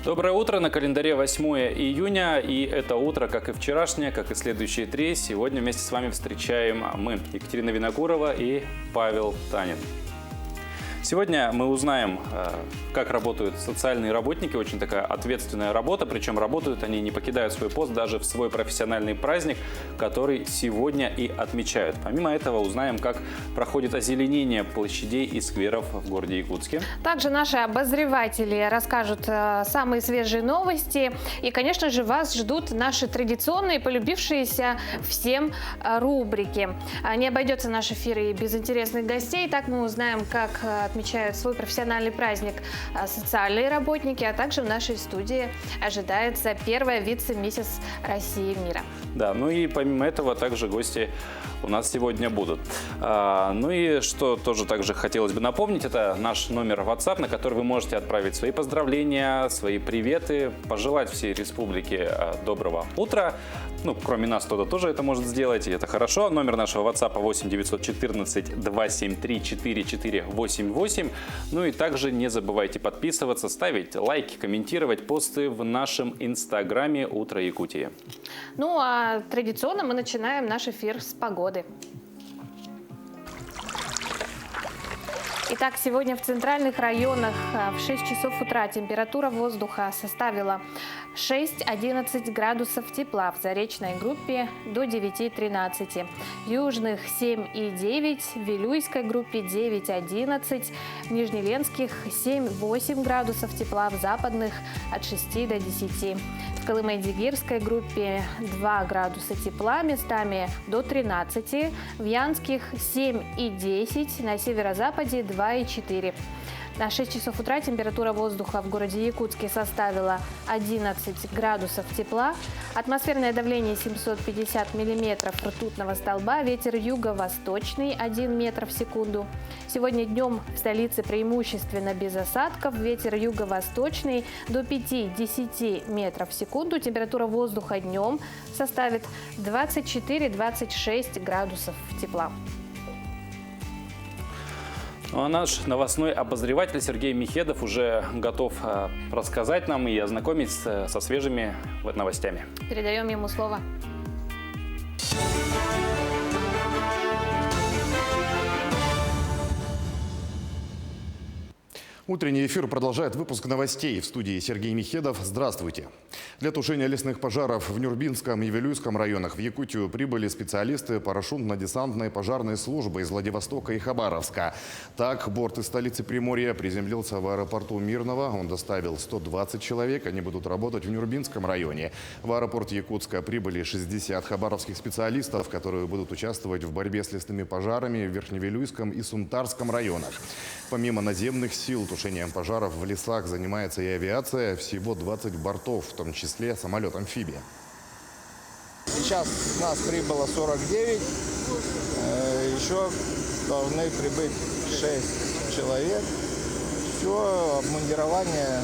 Доброе утро. На календаре 8 июня. И это утро, как и вчерашнее, как и следующие три, сегодня вместе с вами встречаем мы, Екатерина Винокурова и Павел Танин. Сегодня мы узнаем, как работают социальные работники. Очень такая ответственная работа. Причем работают они, не покидают свой пост даже в свой профессиональный праздник, который сегодня и отмечают. Помимо этого узнаем, как проходит озеленение площадей и скверов в городе Якутске. Также наши обозреватели расскажут самые свежие новости. И, конечно же, вас ждут наши традиционные, полюбившиеся всем рубрики. Не обойдется наш эфир и без интересных гостей. Так мы узнаем, как отмечают свой профессиональный праздник социальные работники, а также в нашей студии ожидается первая вице-миссис России мира. Да, ну и помимо этого также гости у нас сегодня будут. Ну и что тоже также хотелось бы напомнить, это наш номер WhatsApp, на который вы можете отправить свои поздравления, свои приветы, пожелать всей республике доброго утра. Ну, кроме нас, кто-то тоже это может сделать, и это хорошо. Номер нашего WhatsApp 8 914 273 4488. Ну и также не забывайте подписываться, ставить лайки, комментировать посты в нашем инстаграме «Утро Якутии». Ну а традиционно мы начинаем наш эфир с погоды. Итак, сегодня в центральных районах в 6 часов утра температура воздуха составила 6-11 градусов тепла, в заречной группе до 9-13, в южных 7,9, в Вилюйской группе 9-11, в Нижнеленских 7-8 градусов тепла, в западных от 6 до 10. В Колымайдигирской группе 2 градуса тепла, местами до 13, в Янских 7 и 10, на северо-западе 2 и 4. На 6 часов утра температура воздуха в городе Якутске составила 11 градусов тепла, атмосферное давление 750 миллиметров ртутного столба, ветер юго-восточный 1 метр в секунду. Сегодня днем в столице преимущественно без осадков, ветер юго-восточный до 5-10 метров в секунду. Температура воздуха днем составит 24-26 градусов тепла. Ну, а наш новостной обозреватель Сергей Михедов уже готов рассказать нам и ознакомить со свежими новостями. Передаем ему слово. Утренний эфир продолжает выпуск новостей. В студии Сергей Михедов. Здравствуйте. Для тушения лесных пожаров в Нюрбинском и Вилюйском районах в Якутию прибыли специалисты парашютно-десантной пожарной службы из Владивостока и Хабаровска. Так, борт из столицы Приморья приземлился в аэропорту Мирного. Он доставил 120 человек. Они будут работать в Нюрбинском районе. В аэропорт Якутска прибыли 60 хабаровских специалистов, которые будут участвовать в борьбе с лесными пожарами в Верхневилюйском и Сунтарском районах. Помимо наземных сил, тушением пожаров в лесах занимается и авиация. Всего 20 бортов, в том числе самолет-амфибия. Сейчас нас прибыло 49, еще должны прибыть 6 человек. Все, обмундирование,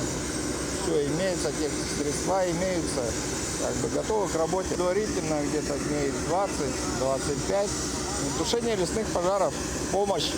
все имеется, технические средства имеются, готовы к работе. Предварительно где-то дней 20-25. Тушение лесных пожаров, помощь.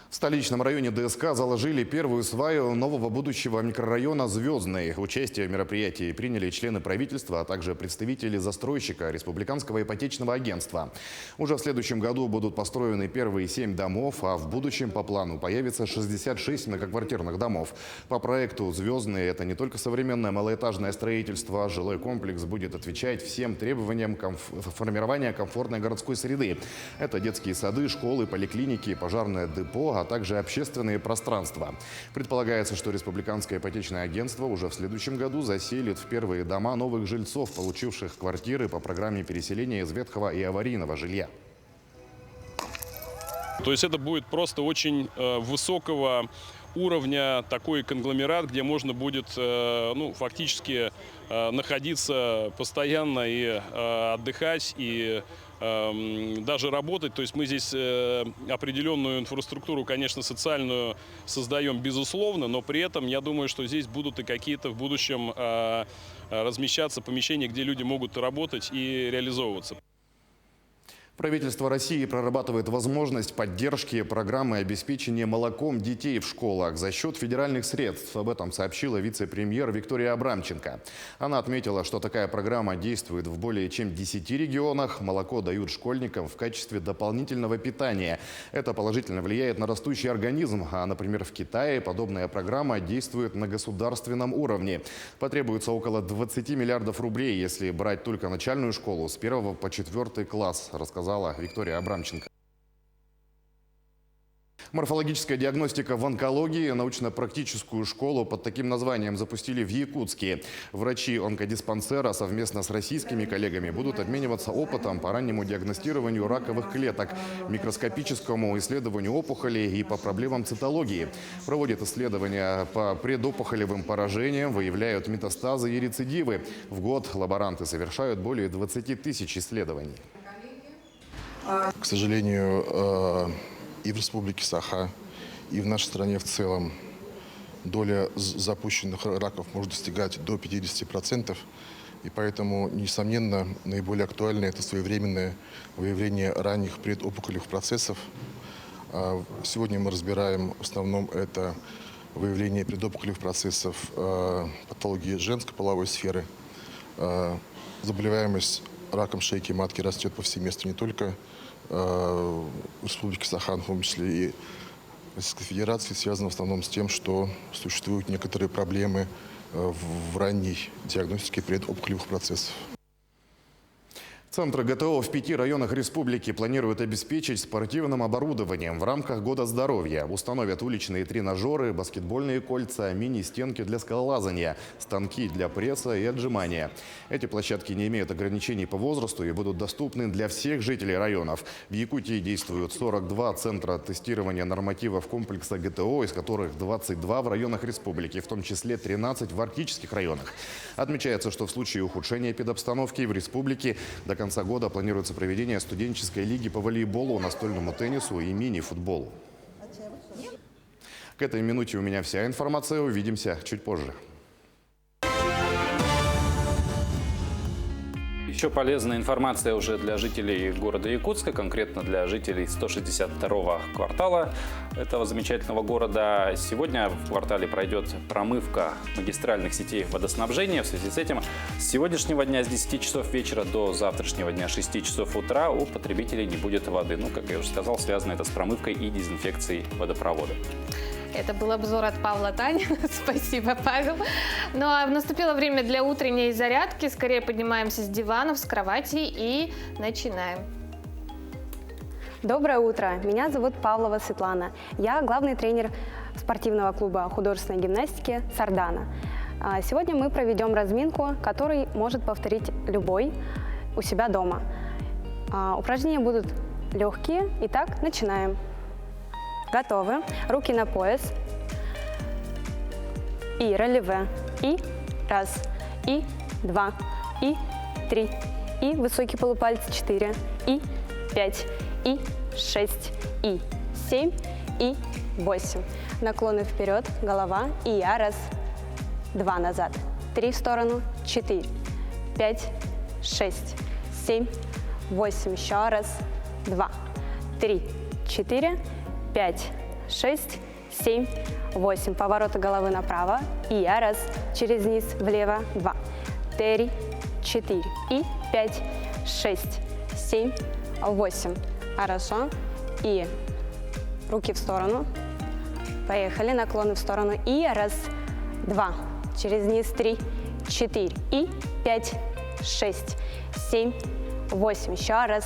В столичном районе ДСК заложили первую сваю нового будущего микрорайона «Звездный». Участие в мероприятии приняли члены правительства, а также представители застройщика Республиканского ипотечного агентства. Уже в следующем году будут построены первые 7 домов, а в будущем по плану появится 66 многоквартирных домов. По проекту «Звездный» это не только современное малоэтажное строительство, жилой комплекс будет отвечать всем требованиям формирования комфортной городской среды. Это детские сады, школы, поликлиники, пожарное депо, а также общественные пространства. Предполагается, что Республиканское ипотечное агентство уже в следующем году заселит в первые дома новых жильцов, получивших квартиры по программе переселения из ветхого и аварийного жилья. То есть это будет просто очень высокого уровня такой конгломерат, где можно будет фактически находиться постоянно и отдыхать, и даже работать. То есть мы здесь определенную инфраструктуру, конечно, социальную создаем, безусловно, но при этом я думаю, что здесь будут и какие-то в будущем размещаться помещения, где люди могут работать и реализовываться. Правительство России прорабатывает возможность поддержки программы обеспечения молоком детей в школах за счет федеральных средств. Об этом сообщила вице-премьер Виктория Абрамченко. Она отметила, что такая программа действует в более чем 10 регионах. Молоко дают школьникам в качестве дополнительного питания. Это положительно влияет на растущий организм. А, например, в Китае подобная программа действует на государственном уровне. Потребуется около 20 миллиардов рублей, если брать только начальную школу с 1 по 4 класс, рассказала Виктория Абрамченко. Морфологическая диагностика в онкологии. Научно-практическую школу под таким названием запустили в Якутске. Врачи онкодиспансера совместно с российскими коллегами будут обмениваться опытом по раннему диагностированию раковых клеток, микроскопическому исследованию опухолей и по проблемам цитологии. Проводят исследования по предопухолевым поражениям, выявляют метастазы и рецидивы. В год лаборанты совершают более 20 тысяч исследований. К сожалению, и в Республике Саха, и в нашей стране в целом доля запущенных раков может достигать до 50%. И поэтому, несомненно, наиболее актуально это своевременное выявление ранних предопухолевых процессов. Сегодня мы разбираем в основном это выявление предопухолевых процессов патологии женской половой сферы. Заболеваемость раком шейки матки растет повсеместно не только в Республике Саха, в том числе и в Российской Федерации, связано в основном с тем, что существуют некоторые проблемы в ранней диагностике предопухолевых процессов. Центры ГТО в 5 районах республики планируют обеспечить спортивным оборудованием в рамках Года здоровья. Установят уличные тренажеры, баскетбольные кольца, мини-стенки для скалолазания, станки для пресса и отжимания. Эти площадки не имеют ограничений по возрасту и будут доступны для всех жителей районов. В Якутии действуют 42 центра тестирования нормативов комплекса ГТО, из которых 22 в районах республики, в том числе 13 в арктических районах. Отмечается, что в случае ухудшения эпидобстановки в республике до конца года планируется проведение студенческой лиги по волейболу, настольному теннису и мини-футболу. К этой минуте у меня вся информация. Увидимся чуть позже. Еще полезная информация уже для жителей города Якутска, конкретно для жителей 162-го квартала этого замечательного города. Сегодня в квартале пройдет промывка магистральных сетей водоснабжения. В связи с этим с сегодняшнего дня с 10 часов вечера до завтрашнего дня 6 часов утра у потребителей не будет воды. Ну, как я уже сказал, связано это с промывкой и дезинфекцией водопровода. Это был обзор от Павла Танина. Спасибо, Павел. Ну а наступило время для утренней зарядки. Скорее поднимаемся с диванов, с кроватей и начинаем. Доброе утро. Меня зовут Павлова Светлана. Я главный тренер спортивного клуба художественной гимнастики «Сардана». Сегодня мы проведем разминку, который может повторить любой у себя дома. Упражнения будут легкие. Итак, начинаем. Готовы. Руки на пояс. И релеве. И раз. И два. И три. И высокий полупалец 4. И 5. И 6. И 7. И 8. Наклоны вперед. Голова. И я. Раз. Два назад. 3 в сторону. 4. 5. 6. 7. 8. Еще раз. 2. 3. 4. 5, 6, 7, 8. Повороты головы направо. И я. Раз. Через низ влево. 2, 3, 4. И 5, 6, 7, 8. Хорошо. И руки в сторону. Поехали. Наклоны в сторону. И раз, 2. Через низ 3, 4. И 5, 6, 7, 8. Еще раз.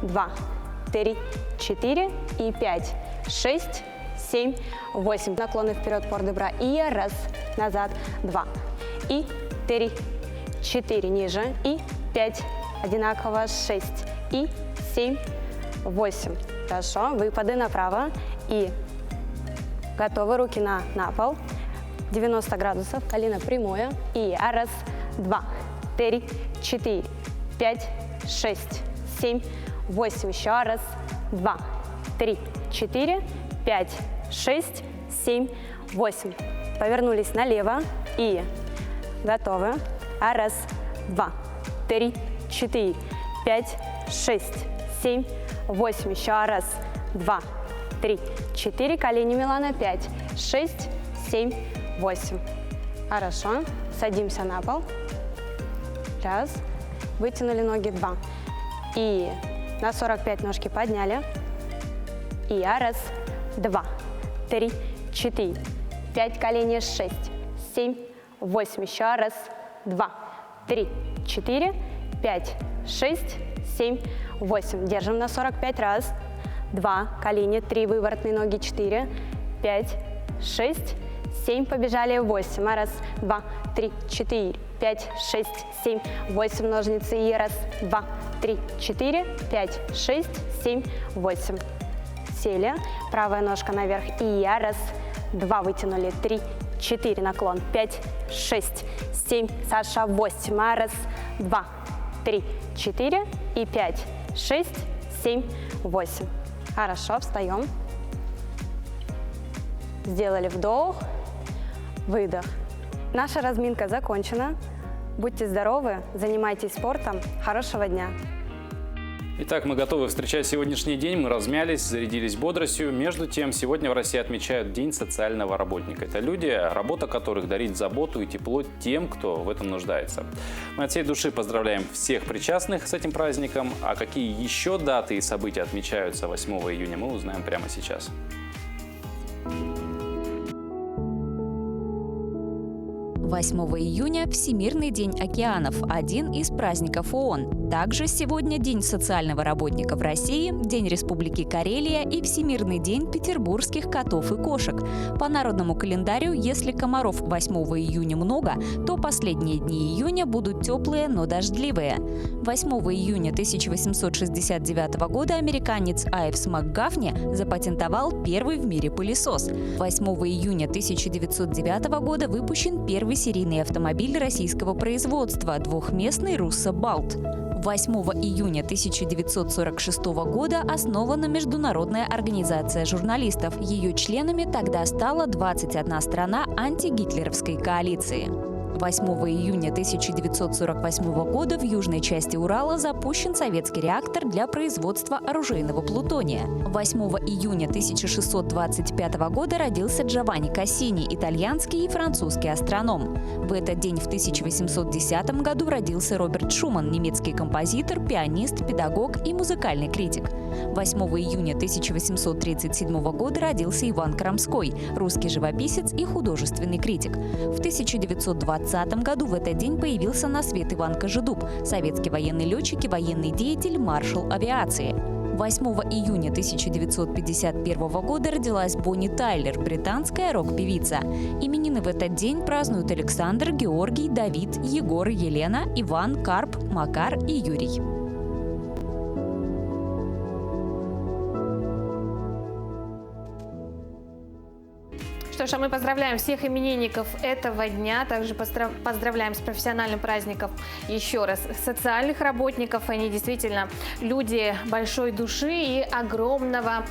2, 3, 4 и 5. 6, 7, 8. Наклоны вперед, пор-де-бра. И раз, назад, 2. И 3, 4. Ниже. И 5. Одинаково. 6. И 7, 8. Хорошо. Выпады направо. И готовы. Руки на пол. 90 градусов. Колено прямое. И раз, 2, 3, 4, 5, 6, 7, 8. Еще раз. 2, 3, 4, 5, 6, 7, 8. Повернулись налево и готовы. Раз, 2, 3, 4, 5, 6, 7, 8. Еще раз, 2, 3, 4. Колени Милана, 5, 6, 7, 8. Хорошо. Садимся на пол. Раз. Вытянули ноги, 2. И на 45 ножки подняли. И раз, 2, 3, 4, 5. Колени, 6, 7, 8. Еще раз, 2, 3, 4, 5, 6, 7, 8. Держим на 45. Раз, 2. Колени, 3. Выворотные ноги, 4, 5, 6, 7. Побежали, 8. Раз, 2, 3, 4, 5, 6, 7, 8. Ножницы. И раз, 2, 3, 4, 5, 6, 7, 8. Сели. Правая ножка наверх. И раз, 2. Вытянули. 3, 4. Наклон. 5, 6, 7. Саша, 8. Раз, 2, 3, 4 и 5, 6, 7, 8. Хорошо, встаем. Сделали вдох, выдох. Наша разминка закончена. Будьте здоровы, занимайтесь спортом. Хорошего дня! Итак, мы готовы встречать сегодняшний день. Мы размялись, зарядились бодростью. Между тем, сегодня в России отмечают День социального работника. Это люди, работа которых дарит заботу и тепло тем, кто в этом нуждается. Мы от всей души поздравляем всех причастных с этим праздником. А какие еще даты и события отмечаются 8 июня, мы узнаем прямо сейчас. 8 июня – Всемирный день океанов, один из праздников ООН. Также сегодня День социального работника в России, День Республики Карелия и Всемирный день петербургских котов и кошек. По народному календарю, если комаров 8 июня много, то последние дни июня будут теплые, но дождливые. 8 июня 1869 года американец Айвс МакГафни запатентовал первый в мире пылесос. 8 июня 1909 года выпущен первый серийный автомобиль российского производства – двухместный Руссо Балт. 8 июня 1946 года основана Международная организация журналистов. Ее членами тогда стала 21 страна антигитлеровской коалиции. 8 июня 1948 года в южной части Урала запущен советский реактор для производства оружейного плутония. 8 июня 1625 года родился Джованни Кассини, итальянский и французский астроном. В этот день в 1810 году родился Роберт Шуман, немецкий композитор, пианист, педагог и музыкальный критик. 8 июня 1837 года родился Иван Крамской, русский живописец и художественный критик. В 1920 году в этот день появился на свет Иван Кожедуб, советский военный летчик и военный деятель, маршал авиации. 8 июня 1951 года родилась Бонни Тайлер, британская рок-певица. Именины в этот день празднуют Александр, Георгий, Давид, Егор, Елена, Иван, Карп, Макар и Юрий. Что ж, а мы поздравляем всех именинников этого дня. Также поздравляем с профессиональным праздником еще раз социальных работников. Они действительно люди большой души и огромного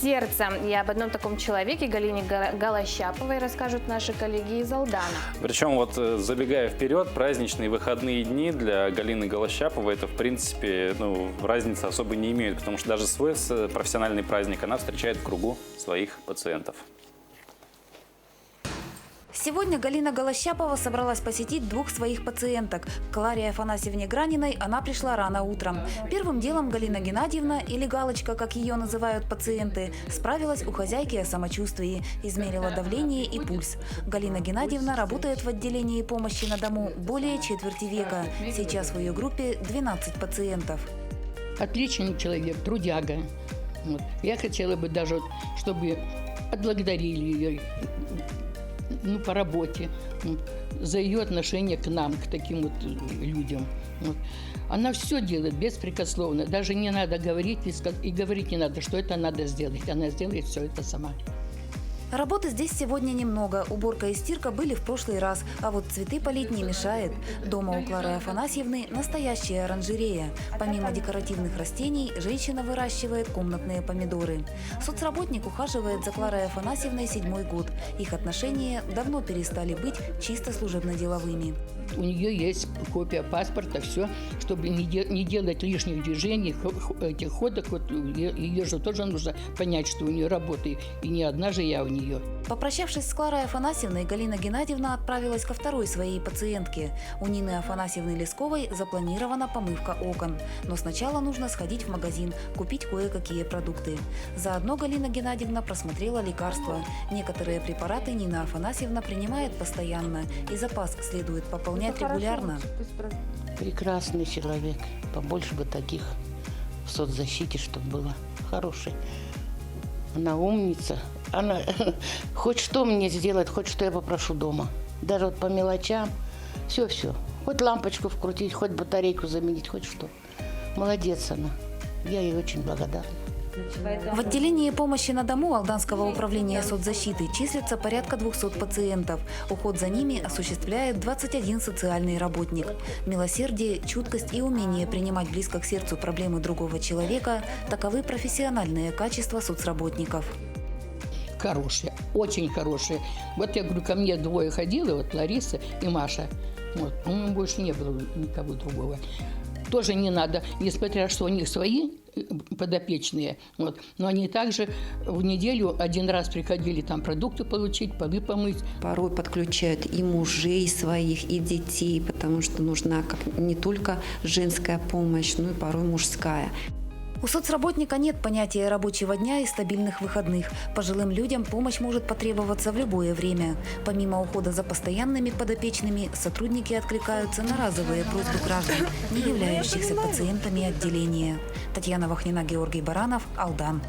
сердца. И об одном таком человеке, Галине Голощаповой, расскажут наши коллеги из Алдана. Причем, вот забегая вперед, праздничные выходные дни для Галины Голощаповой, это, в принципе, разницы особо не имеют, потому что даже свой профессиональный праздник она встречает в кругу своих пациентов. Сегодня Галина Голощапова собралась посетить двух своих пациенток. К Кларе Афанасьевне Граниной она пришла рано утром. Первым делом Галина Геннадьевна, или Галочка, как ее называют пациенты, справилась у хозяйки о самочувствии, измерила давление и пульс. Галина Геннадьевна работает в отделении помощи на дому более четверти века. Сейчас в ее группе 12 пациентов. Отличный человек, трудяга. Вот. Я хотела бы даже, чтобы отблагодарили ее по работе, за ее отношение к нам, к таким вот людям. Вот. Она все делает беспрекословно. Даже не надо говорить, и говорить не надо, что это надо сделать. Она сделает все это сама. Работы здесь сегодня немного. Уборка и стирка были в прошлый раз, а вот цветы полить не мешает. Дома у Клары Афанасьевны настоящая оранжерея. Помимо декоративных растений, женщина выращивает комнатные помидоры. Соцработник ухаживает за Кларой Афанасьевной 7-й год. Их отношения давно перестали быть чисто служебно-деловыми. У нее есть копия паспорта, все, чтобы не делать лишних движений, этих ходок. Вот, ее же тоже нужно понять, что у нее работа, и не одна же я у нее. Попрощавшись с Кларой Афанасьевной, Галина Геннадьевна отправилась ко второй своей пациентке. У Нины Афанасьевны Лесковой запланирована помывка окон. Но сначала нужно сходить в магазин, купить кое-какие продукты. Заодно Галина Геннадьевна просмотрела лекарства. Некоторые препараты Нина Афанасьевна принимает постоянно, и запас следует пополнять регулярно. Прекрасный человек. Побольше бы таких в соцзащите, чтобы было хороший. Она умница. Она хоть что мне сделает, хоть что я попрошу дома. Даже вот по мелочам. Все-все. Хоть лампочку вкрутить, хоть батарейку заменить, хоть что. Молодец она. Я ей очень благодарна. В отделении помощи на дому Алданского управления соцзащиты числится порядка 200 пациентов. Уход за ними осуществляет 21 социальный работник. Милосердие, чуткость и умение принимать близко к сердцу проблемы другого человека – таковы профессиональные качества соцработников. Хорошие, очень хорошие. Вот я говорю, ко мне двое ходило, вот Лариса и Маша. Вот, больше не было никого другого. Тоже не надо, несмотря что у них свои подопечные, вот, но они также в неделю один раз приходили там продукты получить, полы помыть. Порой подключают и мужей своих, и детей, потому что нужна не только женская помощь, но и порой мужская. У соцработника нет понятия рабочего дня и стабильных выходных. Пожилым людям помощь может потребоваться в любое время. Помимо ухода за постоянными подопечными, сотрудники откликаются на разовые просьбы граждан, не являющихся пациентами отделения. Татьяна Вахнина, Георгий Баранов, Алдан.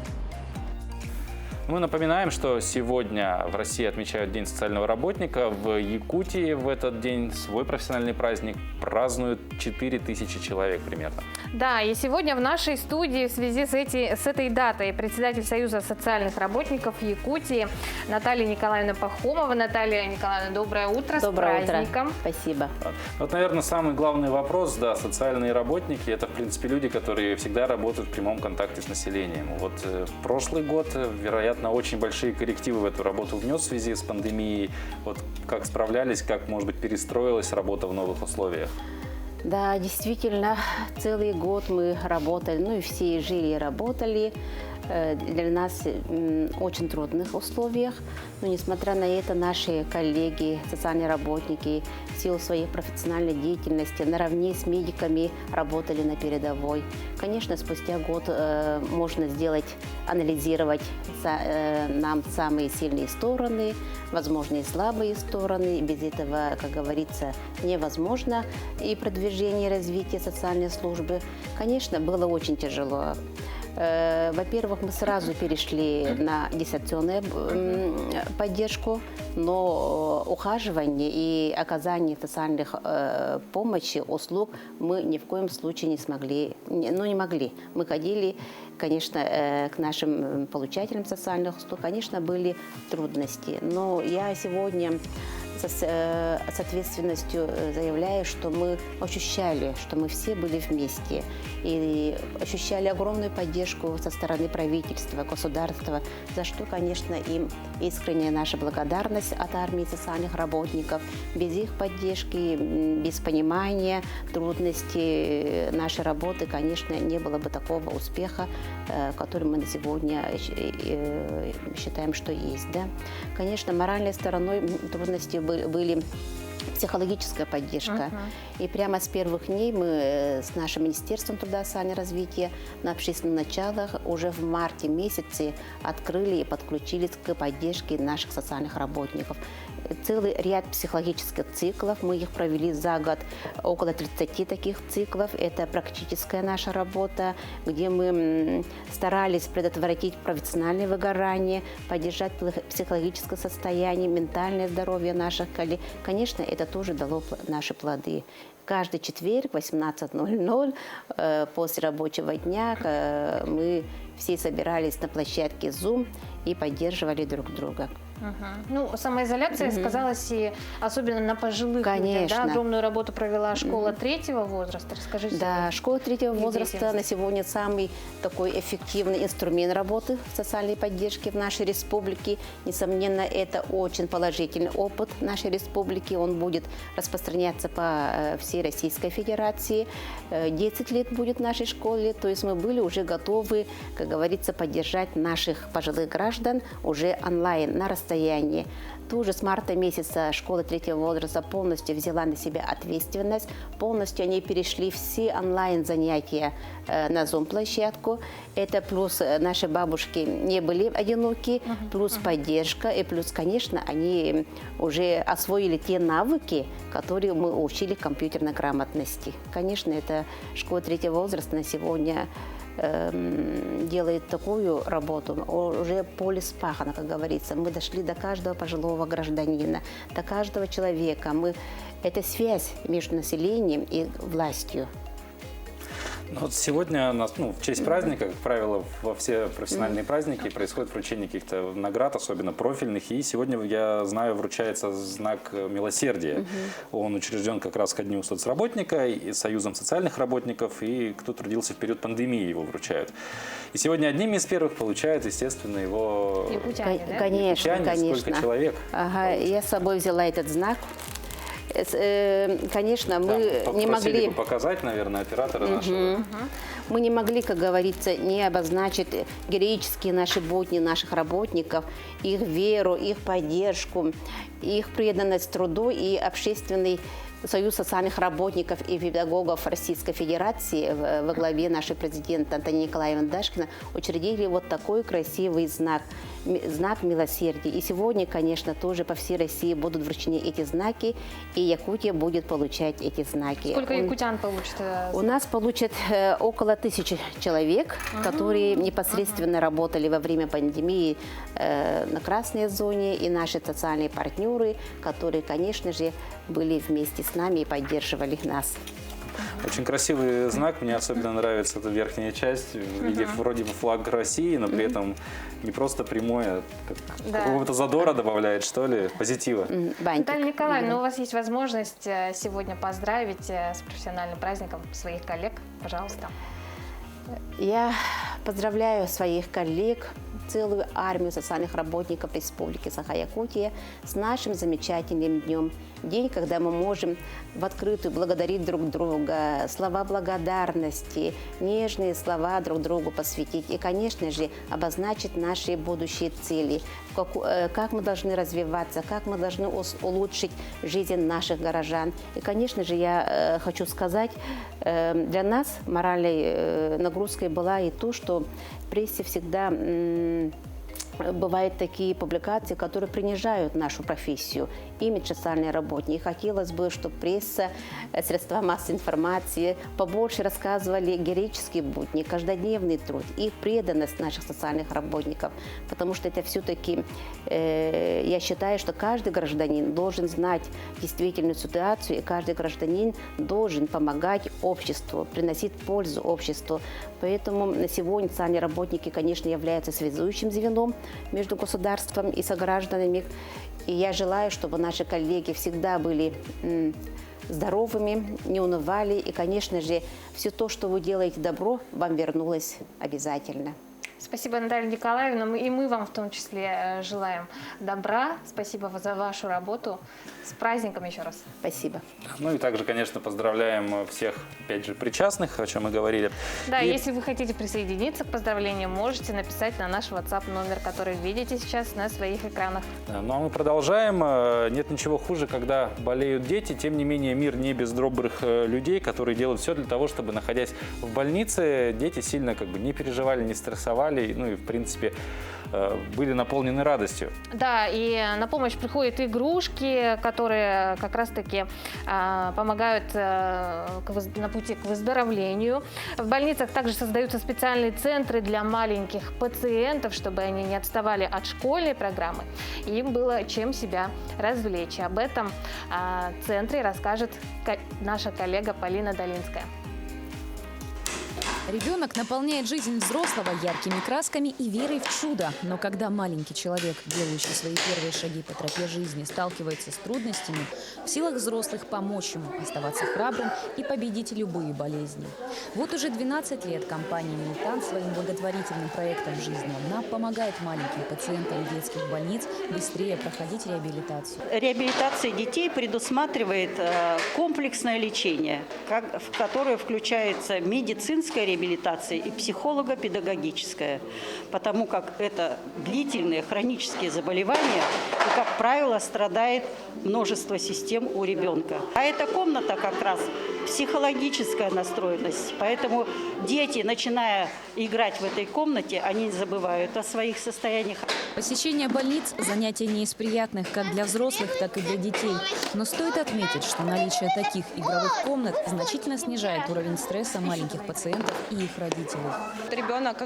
Мы напоминаем, что сегодня в России отмечают День социального работника. В Якутии в этот день свой профессиональный праздник празднуют 4000 человек примерно. Да, и сегодня в нашей студии в связи с этой датой председатель Союза социальных работников Якутии Наталья Николаевна Пахомова. Наталья Николаевна, доброе утро. Доброе с праздником. Утро. Спасибо. Вот, наверное, самый главный вопрос, да, социальные работники – это, в принципе, люди, которые всегда работают в прямом контакте с населением. Вот прошлый год, вероятно, очень большие коррективы в эту работу внес в связи с пандемией. Вот как справлялись, как, может быть, перестроилась работа в новых условиях? Да, действительно, целый год мы работали, ну и все жили и работали. Для нас в очень трудных условиях. Но несмотря на это, наши коллеги, социальные работники, в силу своей профессиональной деятельности, наравне с медиками работали на передовой. Конечно, спустя год можно анализировать нам самые сильные стороны, возможные слабые стороны. Без этого, как говорится, невозможно и продвижение, и развитие социальной службы. Конечно, было очень тяжело. Во-первых, мы сразу перешли на дистанционную поддержку, но ухаживание и оказание социальных помощи, услуг мы ни в коем случае не могли. Мы ходили, конечно, к нашим получателям социальных услуг, конечно, были трудности. Но я сегодня с ответственностью заявляю, что мы ощущали, что мы все были вместе и ощущали огромную поддержку со стороны правительства, государства, за что, конечно, им искренняя наша благодарность от армии социальных работников. Без их поддержки, без понимания трудностей нашей работы, конечно, не было бы такого успеха, который мы на сегодня считаем, что есть. Да? Конечно, моральной стороной трудностей были психологическая поддержка. И прямо с первых дней мы с нашим Министерством труда и социального развития на общественных началах уже в марте месяце открыли и подключились к поддержке наших социальных работников. Целый ряд психологических циклов, мы их провели за год, около 30 таких циклов. Это практическая наша работа, где мы старались предотвратить профессиональное выгорание, поддержать психологическое состояние, ментальное здоровье наших коллег. Конечно, это тоже дало наши плоды. Каждый четверг в 18:00 после рабочего дня мы все собирались на площадке Zoom и поддерживали друг друга. Ну, самоизоляция сказалась и особенно на пожилых людях, да? Огромную работу провела школа третьего возраста. Расскажите. Да, школа третьего возраста на сегодня самый такой эффективный инструмент работы в социальной поддержке в нашей республике. Несомненно, это очень положительный опыт нашей республики. Он будет распространяться по всей Российской Федерации. 10 лет будет в нашей школе, то есть мы были уже готовы, как говорится, поддержать наших пожилых граждан уже онлайн, на расстоянии. Тоже с марта месяца школа третьего возраста полностью взяла на себя ответственность. Полностью они перешли все онлайн-занятия на Zoom-площадку. Это плюс наши бабушки не были одиноки, плюс поддержка, и плюс, конечно, они уже освоили те навыки, которые мы учили компьютерной грамотности. Конечно, это школа третьего возраста на сегодня делает такую работу, уже поле спахано, как говорится. Мы дошли до каждого пожилого гражданина, до каждого человека. Это связь между населением и властью. Вот сегодня у нас, в честь праздника, как правило, во все профессиональные праздники происходит вручение каких-то наград, особенно профильных. И сегодня, я знаю, вручается знак милосердия. Он учрежден как раз ко дню соцработника и Союзом социальных работников. И кто трудился в период пандемии, его вручают. И сегодня одними из первых получают, естественно, его... Якутяне, да? Конечно, Якутяне. конечно. Сколько человек? Ага, я с собой взяла этот знак. Конечно, мы не могли показать, наверное, оператора нашего. Мы не могли, как говорится, не обозначить героические наши будни наших работников, их веру, их поддержку, их преданность труду и общественный Союз социальных работников и педагогов Российской Федерации во главе нашей президента Антонина Николаевна Дашкина учредили вот такой красивый знак милосердия. И сегодня, конечно, тоже по всей России будут вручены эти знаки, и Якутия будет получать эти знаки. Сколько якутян получит? У нас получат около 1000 человек, которые непосредственно работали во время пандемии на красной зоне, и наши социальные партнеры, которые, конечно же, были вместе с нами и поддерживали нас. Очень красивый знак. Мне особенно нравится эта верхняя часть в виде вроде бы флаг России, но при этом не просто прямое, какого-то задора добавляет, что ли, позитива. Наталья Николаевна, у вас есть возможность сегодня поздравить с профессиональным праздником своих коллег. Пожалуйста. Я поздравляю своих коллег, целую армию социальных работников Республики Саха-Якутия с нашим замечательным днем. День, когда мы можем в открытую благодарить друг друга, слова благодарности, нежные слова друг другу посвятить и, конечно же, обозначить наши будущие цели, как мы должны развиваться, как мы должны улучшить жизнь наших горожан. И, конечно же, я хочу сказать, для нас моральной нагрузкой была и то, что в прессе всегда бывают такие публикации, которые принижают нашу профессию, имидж социальной работники. И хотелось бы, чтобы пресса, средства массовой информации побольше рассказывали героические будни, каждодневный труд и преданность наших социальных работников. Потому что это все-таки, я считаю, что каждый гражданин должен знать действительную ситуацию, и каждый гражданин должен помогать обществу, приносить пользу обществу. Поэтому на сегодня социальные работники, конечно, являются связующим звеном между государством и согражданами. И я желаю, чтобы наши коллеги всегда были здоровыми, не унывали. И, конечно же, все то, что вы делаете добро, вам вернулось обязательно. Спасибо, Наталья Николаевна. И мы вам в том числе желаем добра. Спасибо за вашу работу. С праздником еще раз. Спасибо. Ну и также, конечно, поздравляем всех, опять же, причастных, о чем мы говорили. Да, если вы хотите присоединиться к поздравлениям, можете написать на наш WhatsApp номер, который видите сейчас на своих экранах. Да, ну а мы продолжаем. Нет ничего хуже, когда болеют дети. Тем не менее, мир не без добрых людей, которые делают все для того, чтобы, находясь в больнице, дети сильно не переживали, не стрессовали, ну и, в принципе, были наполнены радостью. Да, и на помощь приходят игрушки, которые как раз-таки помогают на пути к выздоровлению. В больницах также создаются специальные центры для маленьких пациентов, чтобы они не отставали от школьной программы, и им было чем себя развлечь. Об этом центре расскажет наша коллега Полина Долинская. Ребенок наполняет жизнь взрослого яркими красками и верой в чудо. Но когда маленький человек, делающий свои первые шаги по тропе жизни, сталкивается с трудностями, в силах взрослых помочь ему оставаться храбрым и победить любые болезни. Вот уже 12 лет компания «Мейтан» своим благотворительным проектом «Жизнь одна» помогает маленьким пациентам детских больниц быстрее проходить реабилитацию. Реабилитация детей предусматривает комплексное лечение, в которое включается медицинская реабилитация и психолого-педагогическая, потому как это длительные хронические заболевания и, как правило, страдает множество систем у ребенка. А эта комната как раз психологическая настроенность, поэтому дети, начиная играть в этой комнате, они не забывают о своих состояниях. Посещение больниц – занятие не из приятных как для взрослых, так и для детей. Но стоит отметить, что наличие таких игровых комнат значительно снижает уровень стресса маленьких пациентов и их родителей. Ребенок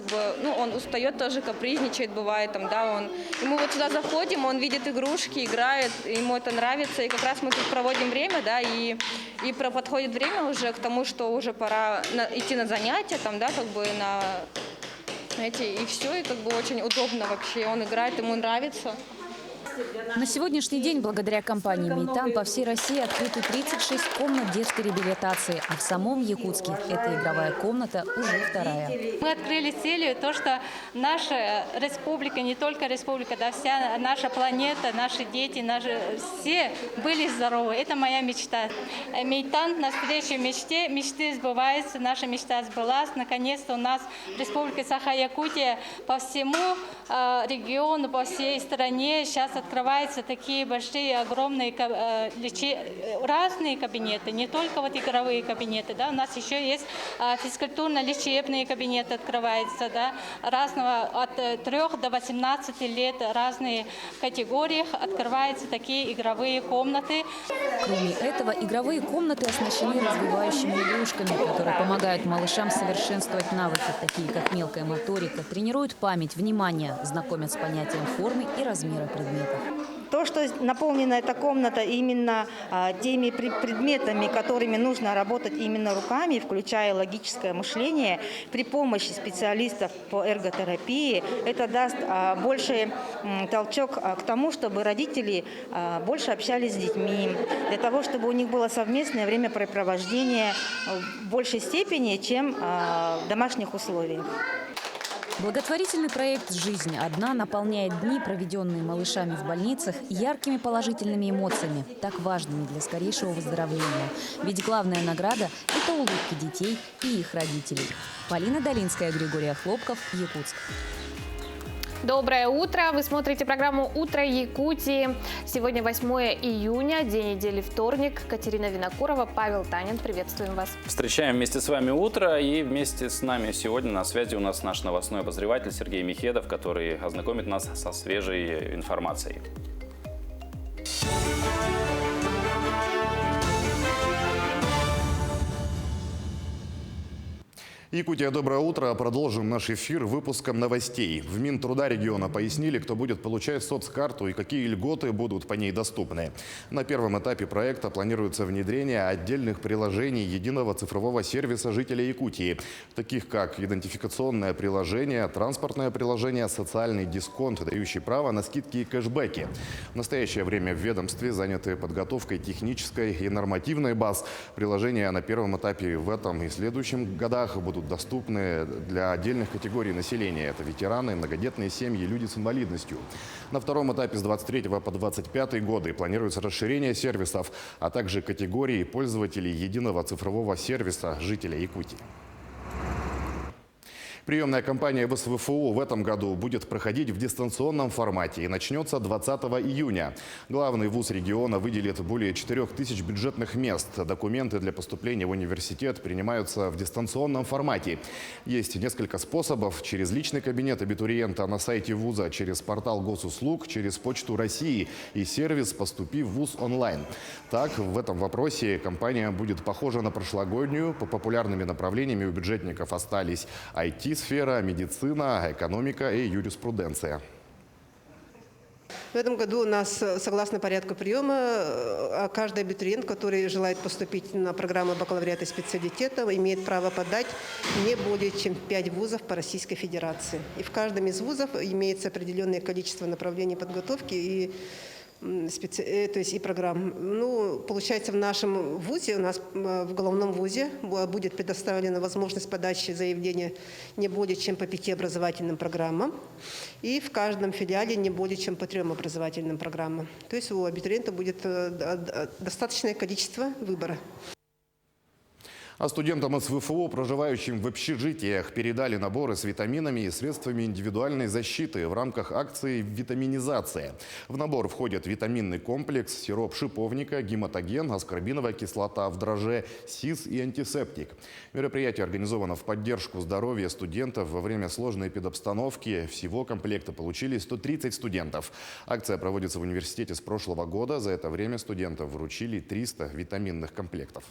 он устает тоже, капризничает, бывает там, да, ему вот сюда заходим, он видит игрушки, играет, ему это нравится, и как раз мы тут проводим время, да, и подходит время уже к тому, что уже пора идти на занятия, там, да, как бы и все, и как бы очень удобно вообще, он играет, ему нравится. На сегодняшний день, благодаря компании «Мейтан», по всей России открыты 36 комнат детской реабилитации, а в самом Якутске эта игровая комната уже вторая. Мы открыли целью то, что наша республика, не только республика, да, вся наша планета, наши дети, все были здоровы. Это моя мечта. «Мейтан» навстречу мечте, мечты сбываются, наша мечта сбылась. Наконец-то у нас в республике Саха-Якутия по всему региону, по всей стране сейчас открываются такие большие, огромные разные кабинеты, не только вот игровые кабинеты, да, у нас еще есть физкультурно-лечебные кабинеты открываются, да, разного от 3 до 18 лет, разные категории открываются такие игровые комнаты. Кроме этого, игровые комнаты оснащены развивающими игрушками, которые помогают малышам совершенствовать навыки, такие как мелкая моторика, тренируют память, внимание, знакомят с понятием формы и размера предметов. То, что наполнена эта комната именно теми предметами, которыми нужно работать именно руками, включая логическое мышление, при помощи специалистов по эрготерапии, это даст больший толчок к тому, чтобы родители больше общались с детьми, для того, чтобы у них было совместное времяпрепровождение в большей степени, чем в домашних условиях. Благотворительный проект «Жизнь одна» наполняет дни, проведенные малышами в больницах, яркими положительными эмоциями, так важными для скорейшего выздоровления. Ведь главная награда – это улыбки детей и их родителей. Полина Долинская, Григорий Хлопков, Якутск. Доброе утро! Вы смотрите программу «Утро Якутии». Сегодня 8 июня, день недели вторник. Катерина Винокурова, Павел Танин. Приветствуем вас. Встречаем вместе с вами утро. И вместе с нами сегодня на связи у нас наш новостной обозреватель Сергей Михедов, который ознакомит нас со свежей информацией. Якутия, доброе утро. Продолжим наш эфир выпуском новостей. В Минтруда региона пояснили, кто будет получать соцкарту и какие льготы будут по ней доступны. На первом этапе проекта планируется внедрение отдельных приложений единого цифрового сервиса жителей Якутии, таких как идентификационное приложение, транспортное приложение, социальный дисконт, дающий право на скидки и кэшбэки. В настоящее время в ведомстве заняты подготовкой технической и нормативной баз. Приложения на первом этапе в этом и следующем годах будут доступны для отдельных категорий населения. Это ветераны, многодетные семьи, люди с инвалидностью. На втором этапе с 23 по 25 годы планируется расширение сервисов, а также категории пользователей единого цифрового сервиса жителей Якутии. Приемная кампания ВСВФУ в этом году будет проходить в дистанционном формате и начнется 20 июня. Главный вуз региона выделит более 4000 бюджетных мест. Документы для поступления в университет принимаются в дистанционном формате. Есть несколько способов: через личный кабинет абитуриента на сайте вуза, через портал госуслуг, через Почту России и сервис «Поступи в вуз онлайн». Так, в этом вопросе кампания будет похожа на прошлогоднюю. По популярными направлениями у бюджетников остались IT-сфера, медицина, экономика и юриспруденция. В этом году у нас, согласно порядку приема, каждый абитуриент, который желает поступить на программу бакалавриата и специалитета, имеет право подать не более чем 5 вузов по Российской Федерации. И в каждом из вузов имеется определенное количество направлений подготовки и то есть и программ. Ну, получается, в нашем вузе, у нас в головном вузе будет предоставлена возможность подачи заявления не более чем по 5 образовательным программам. И в каждом филиале не более чем по 3 образовательным программам. То есть у абитуриента будет достаточное количество выбора. А студентам СВФО, проживающим в общежитиях, передали наборы с витаминами и средствами индивидуальной защиты в рамках акции «Витаминизация». В набор входят витаминный комплекс, сироп шиповника, гематоген, аскорбиновая кислота в драже, СИЗ и антисептик. Мероприятие организовано в поддержку здоровья студентов во время сложной эпидобстановки. Всего комплекта получили 130 студентов. Акция проводится в университете с прошлого года. За это время студентам вручили 300 витаминных комплектов.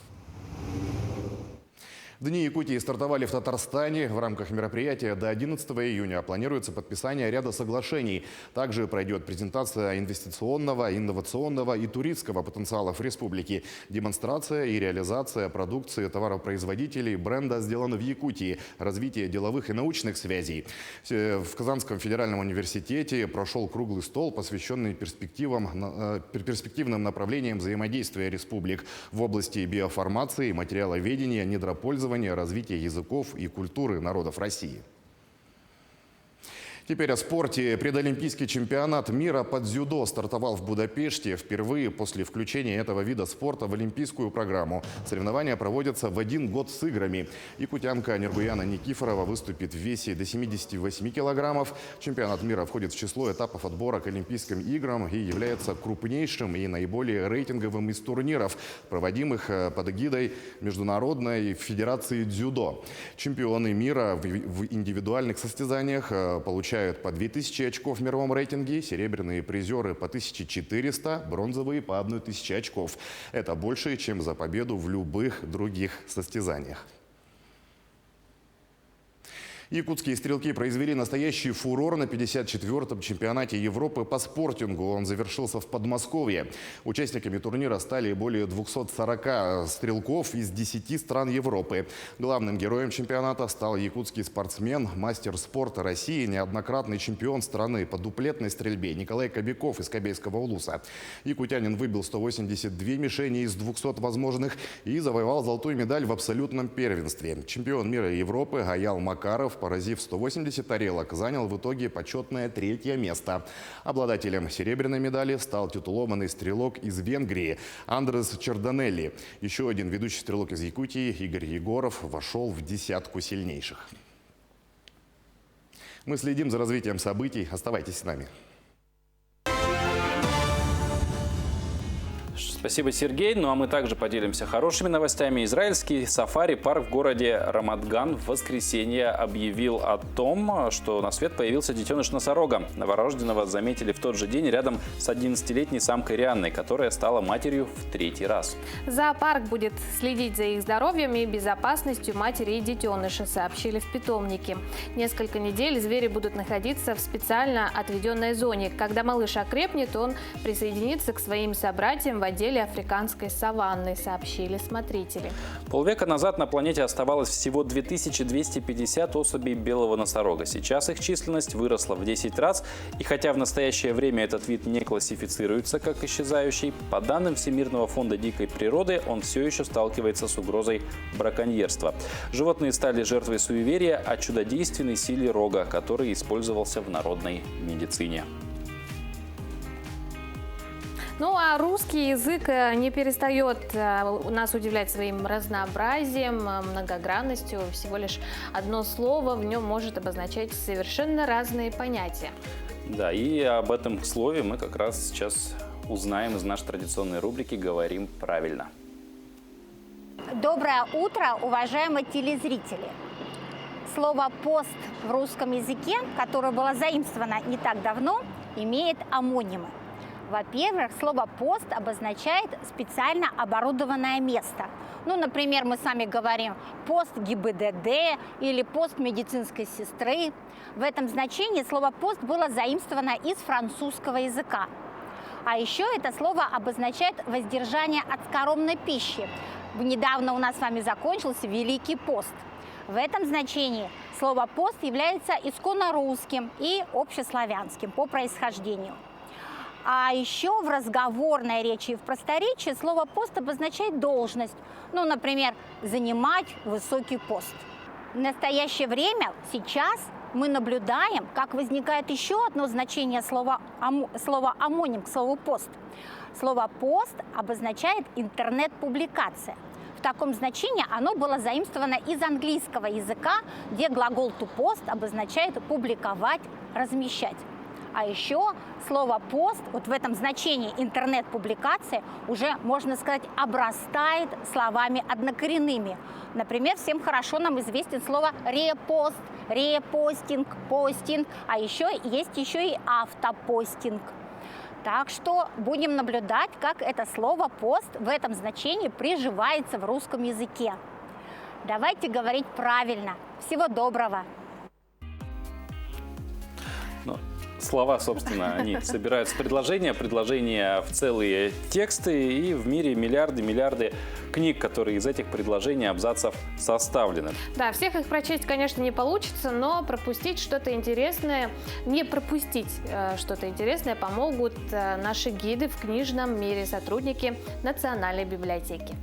Дни Якутии стартовали в Татарстане. В рамках мероприятия до 11 июня планируется подписание ряда соглашений. Также пройдет презентация инвестиционного, инновационного и туристского потенциалов республики. Демонстрация и реализация продукции товаропроизводителей бренда «Сделано в Якутии», развитие деловых и научных связей. В Казанском федеральном университете прошел круглый стол, посвященный перспективным направлениям взаимодействия республик в области биофармации, материаловедения, недропользования, развития языков и культуры народов России. Теперь о спорте. Предолимпийский чемпионат мира по дзюдо стартовал в Будапеште впервые после включения этого вида спорта в олимпийскую программу. Соревнования проводятся в один год с играми. Якутянка Нергуяна Никифорова выступит в весе до 78 килограммов. Чемпионат мира входит в число этапов отбора к Олимпийским играм и является крупнейшим и наиболее рейтинговым из турниров, проводимых под эгидой Международной федерации дзюдо. Чемпионы мира в индивидуальных состязаниях получают по 2000 очков в мировом рейтинге, серебряные призеры по 1400, бронзовые по 1000 очков. Это больше, чем за победу в любых других состязаниях. Якутские стрелки произвели настоящий фурор на 54-м чемпионате Европы по спортингу. Он завершился в Подмосковье. Участниками турнира стали более 240 стрелков из 10 стран Европы. Главным героем чемпионата стал якутский спортсмен, мастер спорта России, неоднократный чемпион страны по дуплетной стрельбе Николай Кобяков из Кобейского улуса. Якутянин выбил 182 мишени из 200 возможных и завоевал золотую медаль в абсолютном первенстве. Чемпион мира и Европы Аял Макаров, поразив 180 тарелок, занял в итоге почетное 3-е место. Обладателем серебряной медали стал титулованный стрелок из Венгрии Андрес Черданелли. Еще один ведущий стрелок из Якутии Игорь Егоров вошел в десятку сильнейших. Мы следим за развитием событий. Оставайтесь с нами. Спасибо, Сергей. Ну а мы также поделимся хорошими новостями. Израильский сафари-парк в городе Рамат-Ган в воскресенье объявил о том, что на свет появился детеныш носорога. Новорожденного заметили в тот же день рядом с 11-летней самкой Рианной, которая стала матерью в 3-й раз. Зоопарк будет следить за их здоровьем и безопасностью матери и детеныша, сообщили в питомнике. Несколько недель звери будут находиться в специально отведенной зоне. Когда малыш окрепнет, он присоединится к своим собратьям в отделе африканской саванны, сообщили смотрители. Полвека назад на планете оставалось всего 2250 особей белого носорога. Сейчас их численность выросла в 10 раз. И хотя в настоящее время этот вид не классифицируется как исчезающий, по данным Всемирного фонда дикой природы, он все еще сталкивается с угрозой браконьерства. Животные стали жертвой суеверия о чудодейственной силе рога, который использовался в народной медицине. Ну а русский язык не перестает нас удивлять своим разнообразием, многогранностью. Всего лишь одно слово в нем может обозначать совершенно разные понятия. Да, и об этом слове мы как раз сейчас узнаем из нашей традиционной рубрики «Говорим правильно». Доброе утро, уважаемые телезрители! Слово «пост» в русском языке, которое было заимствовано не так давно, имеет омонимы. Во-первых, слово «пост» обозначает специально оборудованное место. Ну, например, мы с вами говорим «пост ГИБДД» или «пост медицинской сестры». В этом значении слово «пост» было заимствовано из французского языка. А еще это слово обозначает воздержание от скоромной пищи. Недавно у нас с вами закончился Великий пост. В этом значении слово «пост» является исконно русским и общеславянским по происхождению. А еще в разговорной речи и в просторечии слово «пост» обозначает должность. Ну, например, занимать высокий пост. В настоящее время, сейчас, мы наблюдаем, как возникает еще одно значение слова «амоним» к слову «пост». Слово «пост» обозначает интернет-публикация. В таком значении оно было заимствовано из английского языка, где глагол «to post» обозначает «публиковать», «размещать». А еще слово «пост», вот в этом значении интернет-публикация, уже, можно сказать, обрастает словами однокоренными. Например, всем хорошо нам известно слово «репост», «репостинг», «постинг», а еще есть и автопостинг. Так что будем наблюдать, как это слово «пост» в этом значении приживается в русском языке. Давайте говорить правильно. Всего доброго! Слова, собственно, они собираются в предложения в целые тексты, и в мире миллиарды книг, которые из этих предложений, абзацев составлены. Да, всех их прочесть, конечно, не получится, но пропустить что-то интересное, не пропустить что-то интересное помогут наши гиды в книжном мире, сотрудники Национальной библиотеки.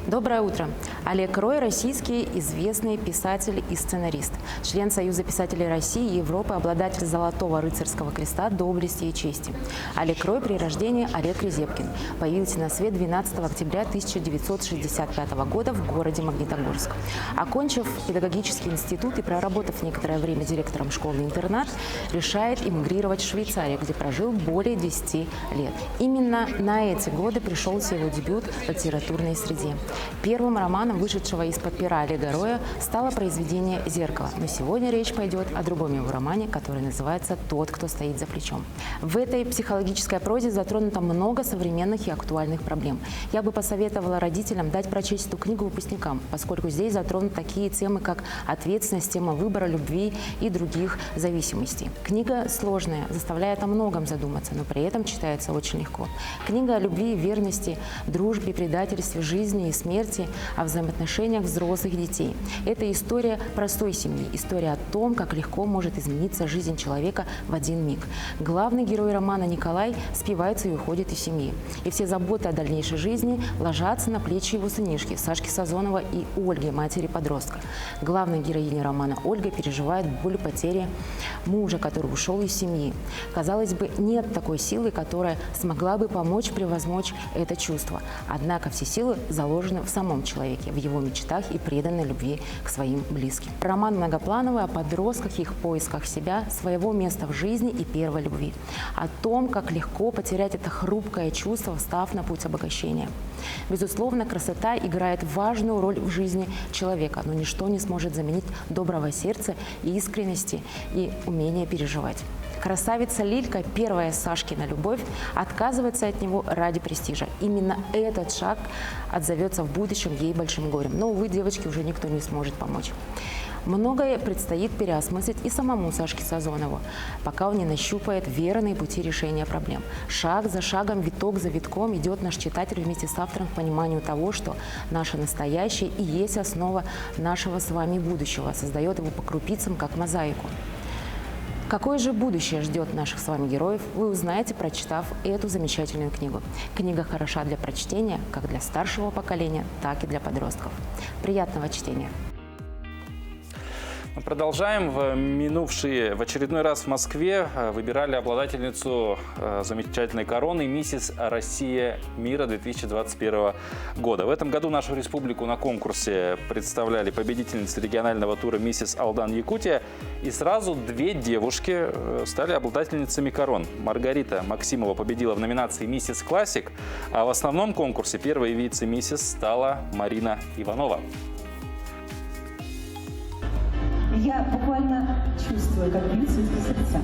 Доброе утро. Олег Рой – российский известный писатель и сценарист, член Союза писателей России и Европы, обладатель Золотого рыцарского креста доблести и чести. Олег Рой при рождении Олег Резепкин. Появился на свет 12 октября 1965 года в городе Магнитогорск. Окончив педагогический институт и проработав некоторое время директором школы-интернат, решает эмигрировать в Швейцарию, где прожил более 10 лет. Именно на эти годы пришелся его дебют в литературной среде. Первым романом, вышедшего из-под пера Олега Роя, стало произведение «Зеркало». Но сегодня речь пойдет о другом его романе, который называется «Тот, кто стоит за плечом». В этой психологической прозе затронуто много современных и актуальных проблем. Я бы посоветовала родителям дать прочесть эту книгу выпускникам, поскольку здесь затронуты такие темы, как ответственность, тема выбора, любви и других зависимостей. Книга сложная, заставляет о многом задуматься, но при этом читается очень легко. Книга о любви, верности, дружбе, предательстве, жизни и смерти, о взаимоотношениях взрослых детей. Это история простой семьи, история о том, как легко может измениться жизнь человека в один миг. Главный герой романа Николай спивается и уходит из семьи. И все заботы о дальнейшей жизни ложатся на плечи его сынишки Сашки Сазонова и Ольги, матери-подростка. Главная героиня романа Ольга переживает боль потери мужа, который ушел из семьи. Казалось бы, нет такой силы, которая смогла бы помочь превозмочь это чувство. Однако все силы заложены в самом человеке, в его мечтах и преданной любви к своим близким. Роман многоплановый о подростках, их поисках себя, своего места в жизни и первой любви. О том, как легко потерять это хрупкое чувство, встав на путь обогащения. Безусловно, красота играет важную роль в жизни человека, но ничто не сможет заменить доброго сердца, искренности и умения переживать. Красавица Лилька, первая Сашкина любовь, отказывается от него ради престижа. Именно этот шаг отзовется в будущем ей большим горем. Но, увы, девочке уже никто не сможет помочь. Многое предстоит переосмыслить и самому Сашке Сазонову, пока он не нащупает верные пути решения проблем. Шаг за шагом, виток за витком идет наш читатель вместе с автором к пониманию того, что наше настоящее и есть основа нашего с вами будущего, создает его по крупицам, как мозаику. Какое же будущее ждет наших с вами героев, вы узнаете, прочитав эту замечательную книгу. Книга хороша для прочтения как для старшего поколения, так и для подростков. Приятного чтения! Продолжаем. В очередной раз в Москве выбирали обладательницу замечательной короны «Миссис Россия мира» 2021 года. В этом году нашу республику на конкурсе представляли победительницы регионального тура «Миссис Алдан Якутия». И сразу две девушки стали обладательницами корон. Маргарита Максимова победила в номинации «Миссис Классик», а в основном конкурсе первой вице-миссис стала Марина Иванова. Я буквально чувствую, как бьются эти сердца.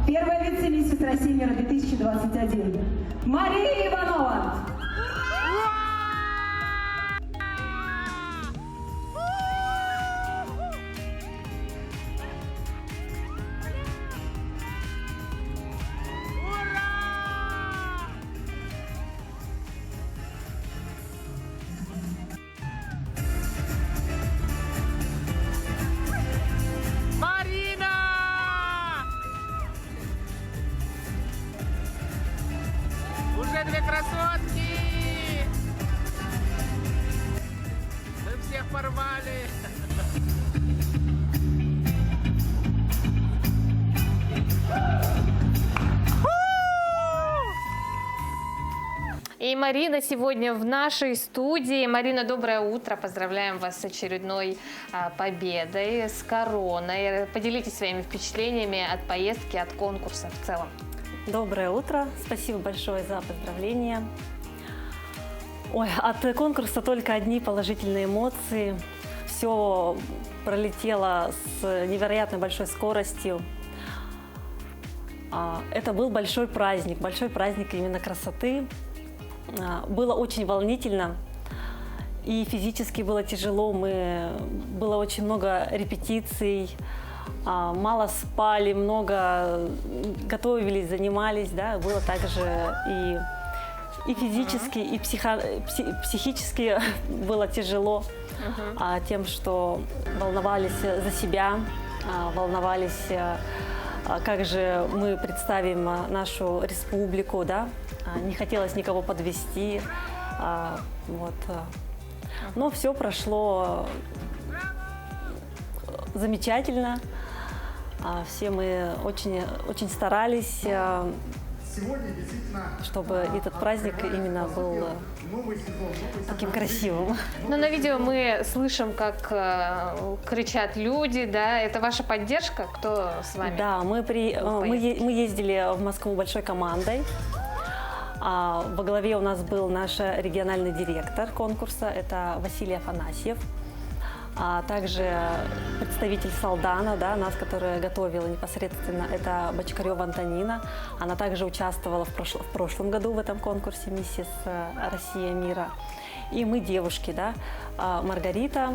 Первая вице-миссис России мира 2021 Мария Иванова. Уже две красотки! Мы всех порвали! И Марина сегодня в нашей студии. Марина, доброе утро. Поздравляем вас с очередной победой, с короной. Поделитесь своими впечатлениями от поездки, от конкурса в целом. Доброе утро. Спасибо большое за поздравления. Ой, от конкурса только одни положительные эмоции. Все пролетело с невероятно большой скоростью. Это был большой праздник именно красоты. Было очень волнительно, и физически было тяжело. Было очень много репетиций, мало спали, много готовились, занимались, да. Было также и физически, и психически было тяжело тем, что волновались за себя, волновались, как же мы представим нашу республику, да. Не хотелось никого подвести, вот. Но все прошло замечательно. Все мы очень старались, чтобы этот праздник именно был таким красивым. Но на видео мы слышим, как кричат люди, да? Это ваша поддержка? Кто с вами? Да, мы ездили в Москву большой командой. Во главе у нас был наш региональный директор конкурса, это Василий Афанасьев. Также представитель Салдана, да, нас, которая готовила непосредственно, это Бочкарева Антонина. Она также участвовала в прошлом году в этом конкурсе «Миссис Россия мира». И мы девушки, да, Маргарита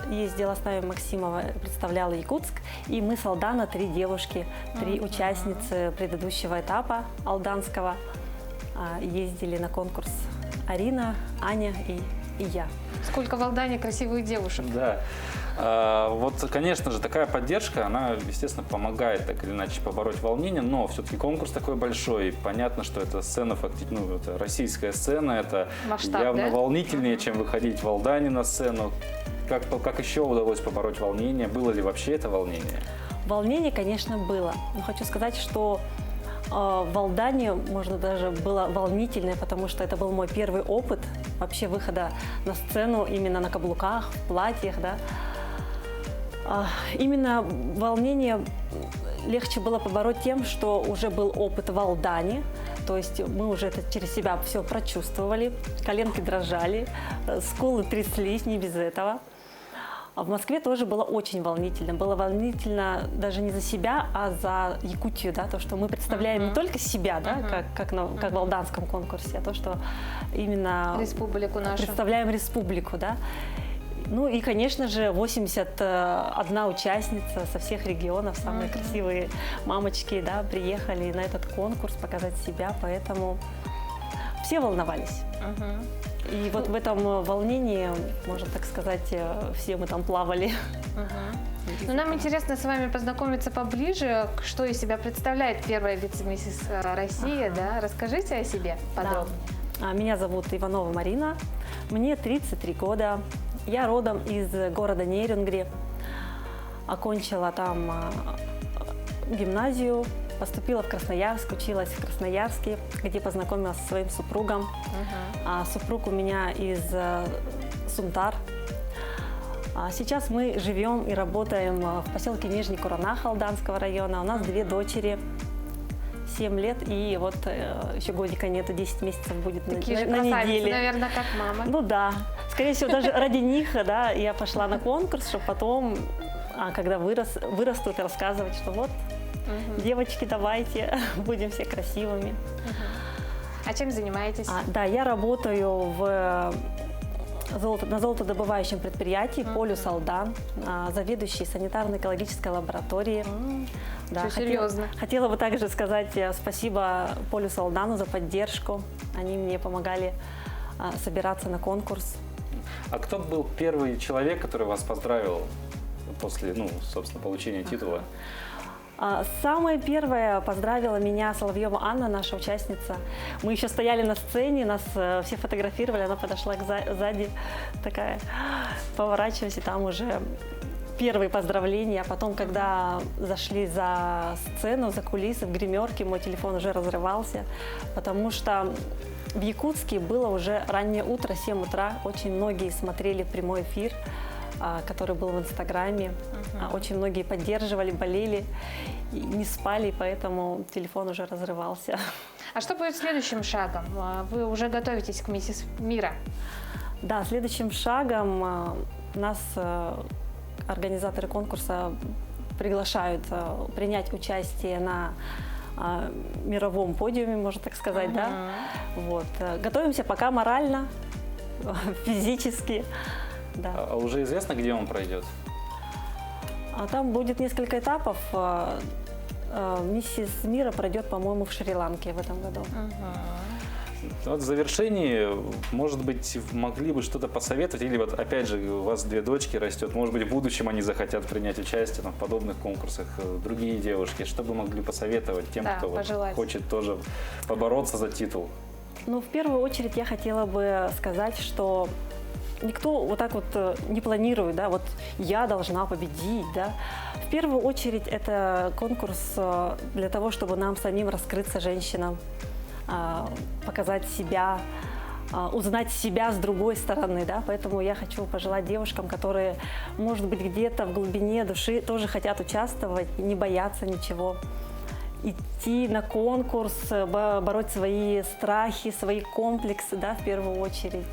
ездила с нами, Максимова представляла Якутск. И мы Салдана, 3 девушки, 3 участницы предыдущего этапа алданского ездили на конкурс. Арина, Аня и я. Сколько в Алдане красивых девушек. Да. Вот, конечно же, такая поддержка, она, естественно, помогает так или иначе побороть волнение, но все-таки конкурс такой большой, и понятно, что это сцена, фактически, ну, это российская сцена, это масштаб, явно да? волнительнее, чем выходить в Алдане на сцену. Как еще удалось побороть волнение? Было ли вообще это волнение? Волнение, конечно, было. Но хочу сказать, что в Алдане, можно даже, было волнительное, потому что это был мой первый опыт вообще выхода на сцену именно на каблуках, в платьях, да. Именно волнение легче было побороть тем, что уже был опыт в Алдане, то есть мы уже это через себя все прочувствовали, коленки дрожали, скулы тряслись, не без этого. В Москве тоже было очень волнительно. Было волнительно даже не за себя, а за Якутию, да, то, что мы представляем не только себя, да, как в алданском конкурсе, а то, что именно республику нашу. Представляем республику, да. Ну и, конечно же, 81 участница со всех регионов, самые красивые мамочки, да, приехали на этот конкурс показать себя, поэтому все волновались. И вот в этом волнении, можно так сказать, все мы там плавали. Ну, нам интересно с вами познакомиться поближе, что из себя представляет первая вице-миссис России, да? Расскажите о себе подробнее. Да. Меня зовут Иванова Марина, мне 33 года, я родом из города Нерюнгри, окончила там гимназию, поступила в Красноярск, училась в Красноярске, где познакомилась со своим супругом. Супруг у меня из Сунтар. Сейчас мы живем и работаем в поселке Нижний Куранах Алданского района. У нас 2 дочери, 7 лет, и вот еще годика нету, 10 месяцев будет на неделе. Наверное, как мама. Ну да. Скорее всего, даже ради них, да, я пошла на конкурс, чтобы потом, когда вырастут, рассказывать, что вот девочки, давайте, будем все красивыми. А чем занимаетесь? Да, я работаю на золотодобывающем предприятии «Полюс Алдан», заведующей санитарно-экологической лабораторией. Да, серьезно. Хотела бы также сказать спасибо «Полюсу Алдану» за поддержку. Они мне помогали собираться на конкурс. А кто был первый человек, который вас поздравил после, собственно, получения титула? Самая первая поздравила меня Соловьева Анна, наша участница. Мы еще стояли на сцене, нас все фотографировали, она подошла сзади, такая, поворачиваюсь, и там уже первые поздравления. А потом, когда зашли за сцену, за кулисы, в гримерке, мой телефон уже разрывался, потому что в Якутске было уже раннее утро, 7 утра. Очень многие смотрели прямой эфир, который был в Инстаграме. Очень многие поддерживали, болели, и не спали, поэтому телефон уже разрывался. А что будет следующим шагом? Вы уже готовитесь к «Миссис Мира». Да, следующим шагом нас организаторы конкурса приглашают принять участие на мировом подиуме, можно так сказать, да? Вот. Готовимся пока морально, физически. Да. А уже известно, где он пройдет? Там будет несколько этапов. «Миссис Мира» пройдет, по-моему, в Шри-Ланке в этом году. Вот в завершении, может быть, могли бы что-то посоветовать, или вот опять же у вас 2 дочки растет, может быть, в будущем они захотят принять участие в подобных конкурсах, другие девушки, что бы могли посоветовать тем, кто хочет тоже побороться за титул? Ну, в первую очередь я хотела бы сказать, что никто вот так вот не планирует, да, вот я должна победить, да. В первую очередь это конкурс для того, чтобы нам самим раскрыться, женщинам, показать себя, узнать себя с другой стороны, да. Поэтому я хочу пожелать девушкам, которые, может быть, где-то в глубине души тоже хотят участвовать, не бояться ничего, идти на конкурс, бороть свои страхи, свои комплексы, да, в первую очередь.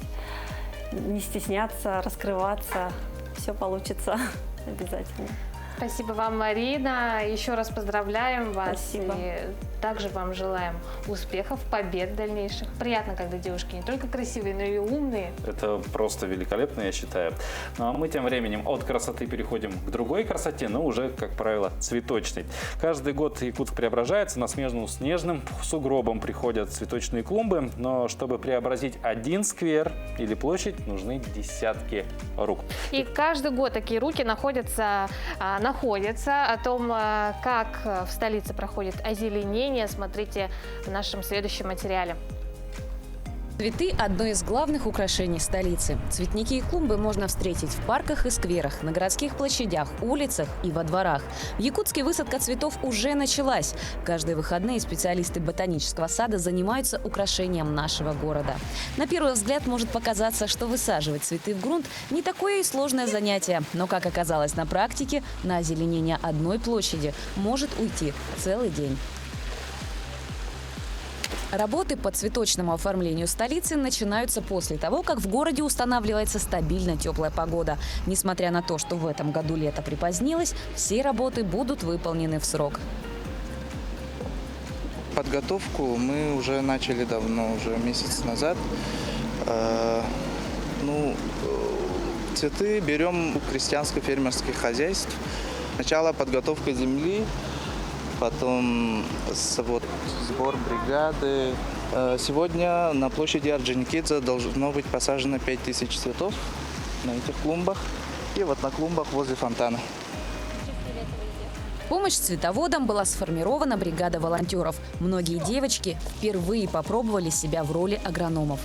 Не стесняться, раскрываться, все получится обязательно. Спасибо вам, Марина. Еще раз поздравляем вас. Спасибо. И также вам желаем успехов, побед дальнейших. Приятно, когда девушки не только красивые, но и умные. Это просто великолепно, я считаю. Ну а мы тем временем от красоты переходим к другой красоте, но уже, как правило, цветочной. Каждый год Якутск преображается, на смену снежным сугробам приходят цветочные клумбы, но чтобы преобразить один сквер или площадь, нужны десятки рук. И каждый год такие руки находятся. О том, как в столице проходит озеленение, смотрите в нашем следующем материале. Цветы – одно из главных украшений столицы. Цветники и клумбы можно встретить в парках и скверах, на городских площадях, улицах и во дворах. В Якутске высадка цветов уже началась. Каждые выходные специалисты ботанического сада занимаются украшением нашего города. На первый взгляд может показаться, что высаживать цветы в грунт – не такое и сложное занятие. Но, как оказалось на практике, на озеленение одной площади может уйти целый день. Работы по цветочному оформлению столицы начинаются после того, как в городе устанавливается стабильно теплая погода. Несмотря на то, что в этом году лето припозднилось, все работы будут выполнены в срок. Подготовку мы уже начали давно, уже месяц назад. Цветы берем у крестьянско-фермерских хозяйств. Сначала подготовка земли, потом сбор бригады. Сегодня на площади Орджоникидзе должно быть посажено 5000 цветов на этих клумбах. И вот на клумбах возле фонтана. В помощь цветоводам была сформирована бригада волонтеров. Многие девочки впервые попробовали себя в роли агрономов.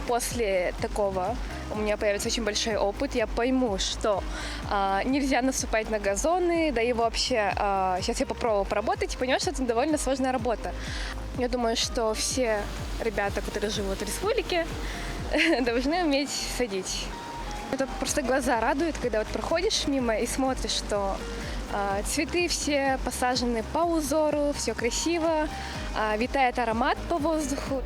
После такого у меня появится очень большой опыт. Я пойму, что нельзя наступать на газоны, да и вообще сейчас я попробую поработать и понимаю, что это довольно сложная работа. Я думаю, что все ребята, которые живут в республике, должны уметь садить. Это просто глаза радует, когда вот проходишь мимо и смотришь, что цветы все посажены по узору, все красиво, витает аромат по воздуху.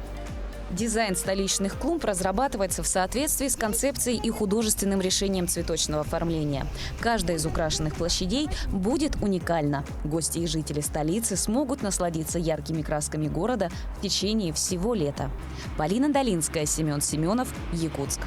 Дизайн столичных клумб разрабатывается в соответствии с концепцией и художественным решением цветочного оформления. Каждая из украшенных площадей будет уникальна. Гости и жители столицы смогут насладиться яркими красками города в течение всего лета. Полина Долинская, Семен Семенов, Якутск.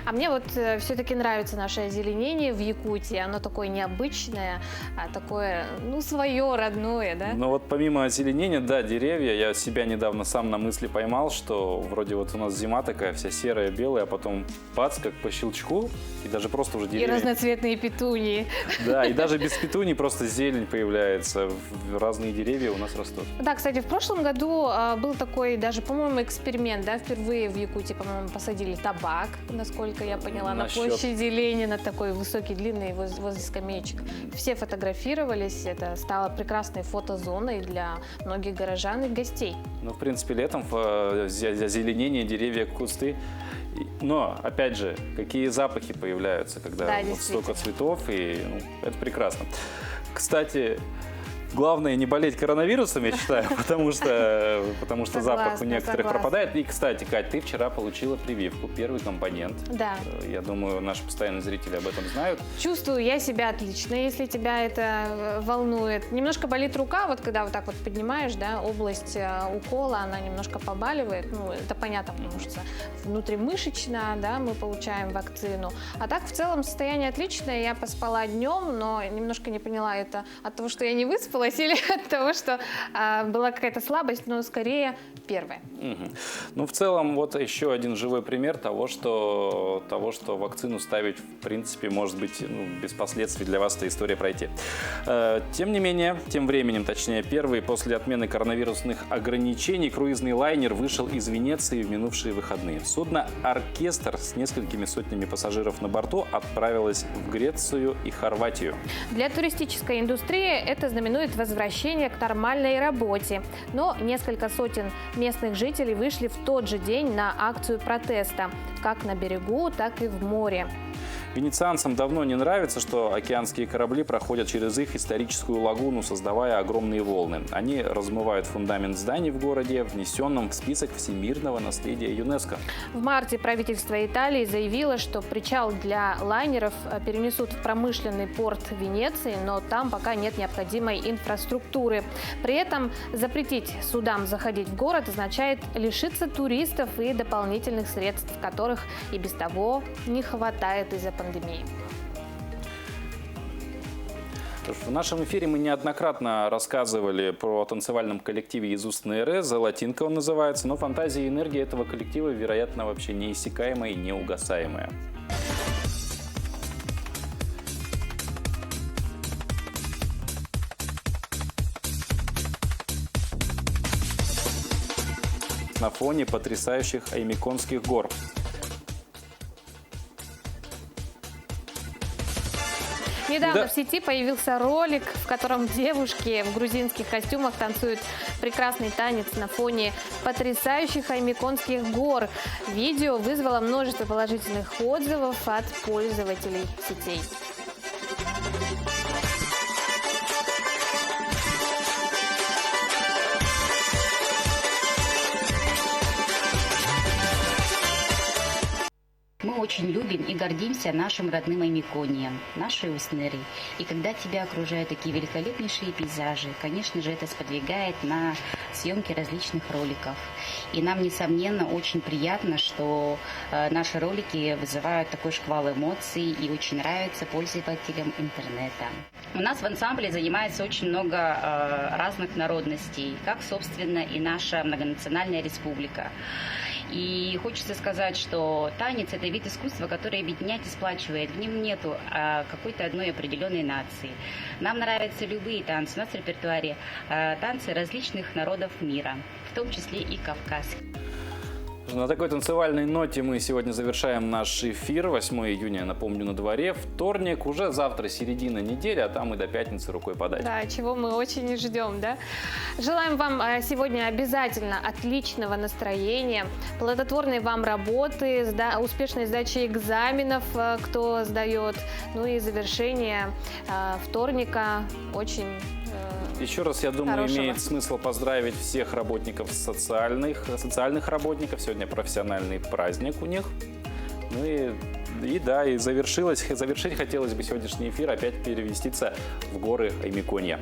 А мне вот все-таки нравится наше озеленение в Якутии. Оно такое необычное, а такое, ну, свое, родное, да? Ну вот помимо озеленения, да, деревья, я себя недавно сам на мысли поймал, что вроде вот у нас зима такая вся серая, белая, а потом бац, как по щелчку, и даже просто уже деревья. И разноцветные петунии. Да, и даже без петуний просто зелень появляется, разные деревья у нас растут. Да, кстати, в прошлом году был такой даже, по-моему, эксперимент, да, впервые в Якутии, по-моему, посадили табак, насколько я поняла, на площади Ленина, такой высокий, длинный, возле скамеечек. Все фотографировались, это стало прекрасной фотозоной для многих горожан и гостей. Ну, в принципе, летом озеленение, деревья, кусты. Но, опять же, какие запахи появляются, когда да, вот столько цветов, и ну, это прекрасно. Кстати, главное не болеть коронавирусом, я считаю, потому что запах у некоторых пропадает. И, кстати, Кать, ты вчера получила прививку, первый компонент. Да. Я думаю, наши постоянные зрители об этом знают. Чувствую я себя отлично, если тебя это волнует. Немножко болит рука, вот когда вот так вот поднимаешь, да, область укола, она немножко побаливает. Ну, это понятно, потому что внутримышечно, да, мы получаем вакцину. А так, в целом, состояние отличное. Я поспала днем, но немножко не поняла, это от того, что я не выспалась, или от того, что была какая-то слабость, но скорее первая. Ну, в целом, вот еще один живой пример того, что вакцину ставить, в принципе, может быть, ну, без последствий для вас эта история пройти. Тем не менее, тем временем, точнее, первый после отмены коронавирусных ограничений круизный лайнер вышел из Венеции в минувшие выходные. Судно «Оркестр» с несколькими сотнями пассажиров на борту отправилось в Грецию и Хорватию. Для туристической индустрии это знаменует возвращение к нормальной работе. Но несколько сотен местных жителей вышли в тот же день на акцию протеста, как на берегу, так и в море. Венецианцам давно не нравится, что океанские корабли проходят через их историческую лагуну, создавая огромные волны. Они размывают фундамент зданий в городе, внесенном в список всемирного наследия ЮНЕСКО. В марте правительство Италии заявило, что причал для лайнеров перенесут в промышленный порт Венеции, но там пока нет необходимой инфраструктуры. При этом запретить судам заходить в город означает лишиться туристов и дополнительных средств, которых и без того не хватает из-за пандемии. В нашем эфире мы неоднократно рассказывали про танцевальном коллективе из Уст-НР, «Золотинка» он называется, но фантазия и энергия этого коллектива, вероятно, вообще неиссякаемая и неугасаемая. На фоне потрясающих Аймиконских гор. Недавно в сети появился ролик, в котором девушки в грузинских костюмах танцуют прекрасный танец на фоне потрясающих Аймиконских гор. Видео вызвало множество положительных отзывов от пользователей сетей. Мы очень любим и гордимся нашим родным Аймиконием, нашей Уст-НР. И когда тебя окружают такие великолепнейшие пейзажи, конечно же, это сподвигает на съемки различных роликов. И нам, несомненно, очень приятно, что наши ролики вызывают такой шквал эмоций и очень нравятся пользователям интернета. У нас в ансамбле занимается очень много разных народностей, как, собственно, и наша многонациональная республика. И хочется сказать, что танец – это вид искусства, который объединяет и сплачивает. В нем нету какой-то одной определенной нации. Нам нравятся любые танцы. У нас в репертуаре танцы различных народов мира, в том числе и кавказские. На такой танцевальной ноте мы сегодня завершаем наш эфир. 8 июня, напомню, на дворе. Вторник, уже завтра середина недели, а там и до пятницы рукой подать. Да, чего мы очень ждем, да? Желаем вам сегодня обязательно отличного настроения, плодотворной вам работы, успешной сдачи экзаменов, кто сдает, ну и завершение вторника очень Еще раз, я думаю, Хорошего. имеет смысл поздравить всех работников социальных работников. Сегодня профессиональный праздник у них. Ну и завершить хотелось бы сегодняшний эфир опять переместиться в горы Аймиконья.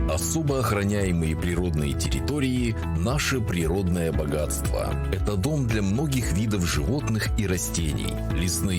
Особо охраняемые природные территории – наше природное богатство. Это дом для многих видов животных и растений. Лесные